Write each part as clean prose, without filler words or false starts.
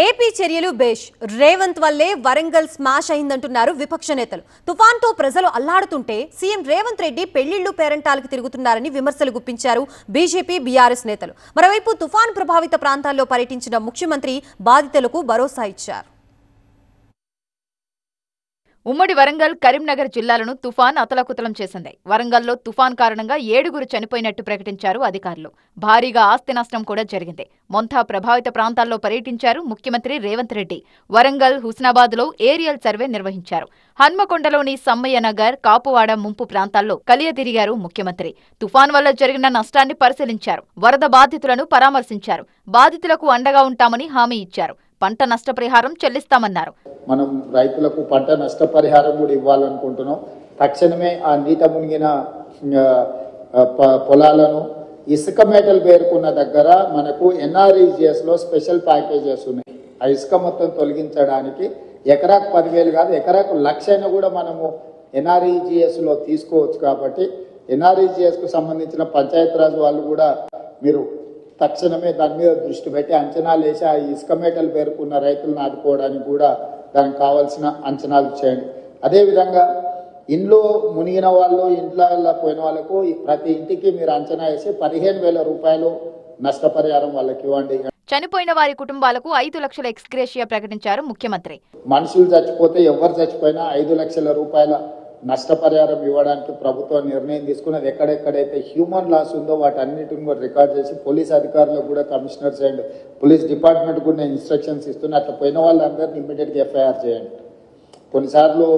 AP చర్యలు బేష్ రేవంత్ వల్లే Warangal smash అయిందంటున్నారు విపక్ష నేతలు. తుఫాన్తో ప్రజలు అల్లాడుతుంటే సీఎం రేవంత్ రెడ్డి పెళ్లిళ్లు పేరంటాలకు తిరుగుతున్నారని విమర్శలు గుప్పించారు బీజేపీ బీఆర్ఎస్ నేతలు. మరోవైపు తుఫాన్ ప్రభావిత ప్రాంతాల్లో పర్యటించిన ముఖ్యమంత్రి బాధితులకు భరోసా ఇచ్చారు. ఉమ్మడి వరంగల్ కరీంనగర్ జిల్లాలను తుఫాన్ అతలకుతలం చేసింది. వరంగల్లో తుఫాన్ కారణంగా 7గురు చనిపోయినట్టు ప్రకటించారు అధికారులు. భారీగా ఆస్తి నష్టం కూడా జరిగింది. మొంతా ప్రభావిత ప్రాంతాల్లో పర్యటించారు ముఖ్యమంత్రి రేవంత్ రెడ్డి. వరంగల్, హుస్నాబాద్లో ఏరియల్ సర్వే నిర్వహించారు. హన్మకొండలోని సమ్మయ్య నగర్, కాపువాడ ముంపు ప్రాంతాల్లో కలియతిరిగారు ముఖ్యమంత్రి. తుఫాన్ వల్ల జరిగిన నష్టాన్ని పరిశీలించారు. వరద బాధితులను పరామర్శించారు. బాధితులకు అండగా ఉంటామని హామీ ఇచ్చారు. పంట నష్టపరిహారం చెల్లిస్తామన్నారు. మనం రైతులకు పంట నష్టపరిహారం కూడా ఇవ్వాలనుకుంటున్నాం. తక్షణమే ఆ నీట మునిగిన పొలాలను ఇసుక మేటలు పేరుకున్న దగ్గర మనకు ఎన్ఆర్ఈజిఎస్లో స్పెషల్ ప్యాకేజెస్ ఉన్నాయి. ఆ ఇసుక మొత్తం తొలగించడానికి ఎకరాకు 10,000 కాదు, ఎకరాకు 1,00,000 కూడా మనము ఎన్ఆర్ఈజిఎస్లో తీసుకోవచ్చు. కాబట్టి ఎన్ఆర్ఈజిఎస్కు సంబంధించిన పంచాయతీరాజ్ వాళ్ళు కూడా మీరు తక్షణమే దాని మీద దృష్టి పెట్టి అంచనాలు వేసి ఆ ఇసుక మేటలు పేరుకున్న రైతులను ఆదుకోవడానికి కూడా దానికి కావాల్సిన అంచనాలు చేయండి. అదేవిధంగా ఇంట్లో మునిగిన వాళ్ళు, ఇంట్లో పోయిన వాళ్ళకు ప్రతి ఇంటికి మీరు అంచనా వేసి 15,000 రూపాయలు నష్టపరిహారం వాళ్ళకి ఇవ్వండి. చనిపోయిన వారి కుటుంబాలకు 5 లక్షల ఎక్స్గ్రేషియా ప్రకటించారు ముఖ్యమంత్రి. మనుషులు చచ్చిపోతే ఎవరు చచ్చిపోయినా 5 లక్షల రూపాయల నష్టపరిహారం ఇవ్వడానికి ప్రభుత్వం నిర్ణయం తీసుకున్నది. ఎక్కడెక్కడైతే హ్యూమన్ లాస్ ఉందో వాటన్నిటిని కూడా రికార్డ్ చేసి పోలీస్ అధికారులకు కూడా కమిషనర్స్ అండ్ పోలీస్ డిపార్ట్మెంట్ కూడా నేను ఇన్స్ట్రక్షన్స్ ఇస్తున్నా. అట్లా పోయిన వాళ్ళందరినీ ఇమ్మీడియట్గా ఎఫ్ఐఆర్ చేయండి. కొన్నిసార్లు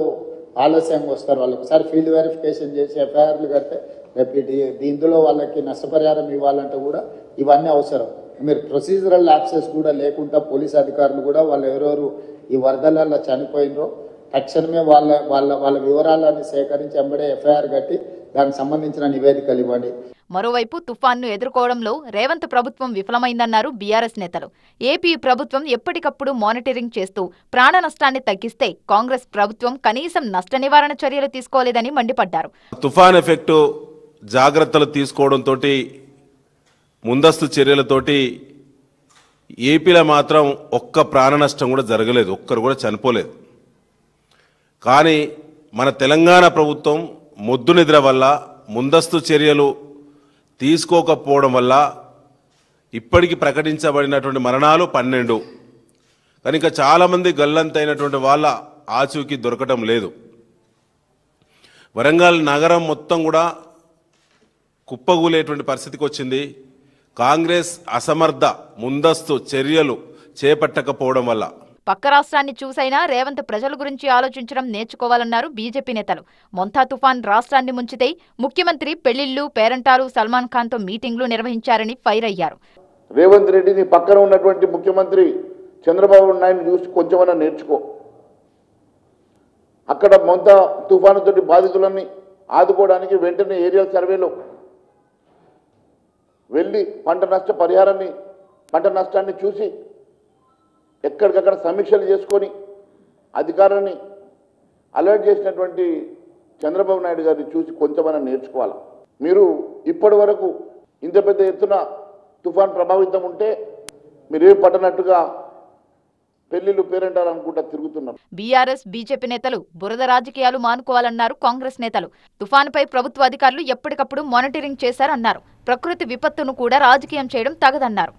ఆలస్యంగా వస్తారు, వాళ్ళు ఒకసారి ఫీల్డ్ వెరిఫికేషన్ చేసి ఎఫ్ఐఆర్లు కడితే రేపు ఇందులో వాళ్ళకి నష్టపరిహారం ఇవ్వాలంటే కూడా ఇవన్నీ అవసరం. మీరు ప్రొసీజరల్ ల్యాప్సెస్ కూడా లేకుండా పోలీస్ అధికారులు కూడా వాళ్ళు ఎవరెవరు ఈ వరదలలో చనిపోయినరో తక్షణమే వాళ్ళ వివరాలను సేకరించి వెంబడే ఎఫ్ఐఆర్ కట్టి దానికి సంబంధించిన నివేదికలు ఇవ్వండి. మరోవైపు తుఫాన్ను ఎదుర్కోవడంలో రేవంత్ ప్రభుత్వం విఫలమైందన్నారు బీఆర్ఎస్ నేతలు. ఏపీ ప్రభుత్వం ఎప్పటికప్పుడు మానిటరింగ్ చేస్తూ ప్రాణ నష్టాన్ని తగ్గిస్తే కాంగ్రెస్ ప్రభుత్వం కనీసం నష్ట నివారణ చర్యలు తీసుకోలేదని మండిపడ్డారు. తుఫాన్ ఎఫెక్టు జాగ్రత్తలు తీసుకోవడంతో ముందస్తు చర్యలతోటి ఏపీలో మాత్రం ఒక్క ప్రాణ నష్టం కూడా జరగలేదు, ఒక్కరు కూడా చనిపోలేదు. కానీ మన తెలంగాణ ప్రభుత్వం మొద్దు నిద్ర వల్ల, ముందస్తు చర్యలు తీసుకోకపోవడం వల్ల ఇప్పటికి ప్రకటించబడినటువంటి మరణాలు 12. కానీ ఇంకా చాలామంది గల్లంతైనటువంటి వాళ్ళ ఆచూకీ దొరకటం లేదు. వరంగల్ నగరం మొత్తం కూడా కుప్పగూలేటువంటి పరిస్థితికి వచ్చింది. కాంగ్రెస్ అసమర్థ ముందస్తు చర్యలు చేపట్టకపోవడం వల్ల. పక్క రాష్ట్రాన్ని చూసైనా రేవంత్ ప్రజల గురించి ఆలోచించడం నేర్చుకోవాలన్నారు బీజేపీ నేతలు. మొంతా తుఫాన్ రాష్ట్రాన్ని ముంచితే ముఖ్యమంత్రి పెళ్లిళ్లు, పేరంటాలు, సల్మాన్ ఖాన్తో మీటింగ్లు నిర్వహించారని ఫైర్ అయ్యారు. రేవంత్ రెడ్డిని పక్కన ఉన్నటువంటి ముఖ్యమంత్రి చంద్రబాబు నాయుడు చూసి కొంచెమన్నా నేర్చుకో. అక్కడ మొంతా తుఫానుతోటి బాధితులన్నీ ఆదుకోవడానికి వెంటనే ఏరియల్ సర్వేలో వెళ్ళి పంట నష్టాన్ని చూసి ఎక్కడికక్కడ సమీక్షలు చేసుకొని అధికారాన్ని అలర్ట్ చేసినటువంటి చంద్రబాబు నాయుడు గారిని చూసి కొంచెమైనా నేర్చుకోవాలి. మీరు ఇప్పటి వరకు ఇంత పెద్ద ఎత్తున తుఫాన్ ప్రభావితం ఉంటే మీరేం పట్టనట్టుగా పెళ్లిళ్ళు పేరంటారనుకుంటా తిరుగుతున్నారు. బీఆర్ఎస్, బీజేపీ నేతలు బురద రాజకీయాలు మానుకోవాలన్నారు కాంగ్రెస్ నేతలు. తుఫానుపై ప్రభుత్వ అధికారులు ఎప్పటికప్పుడు మానిటరింగ్ చేశారన్నారు. ప్రకృతి విపత్తును కూడా రాజకీయం చేయడం తగదన్నారు.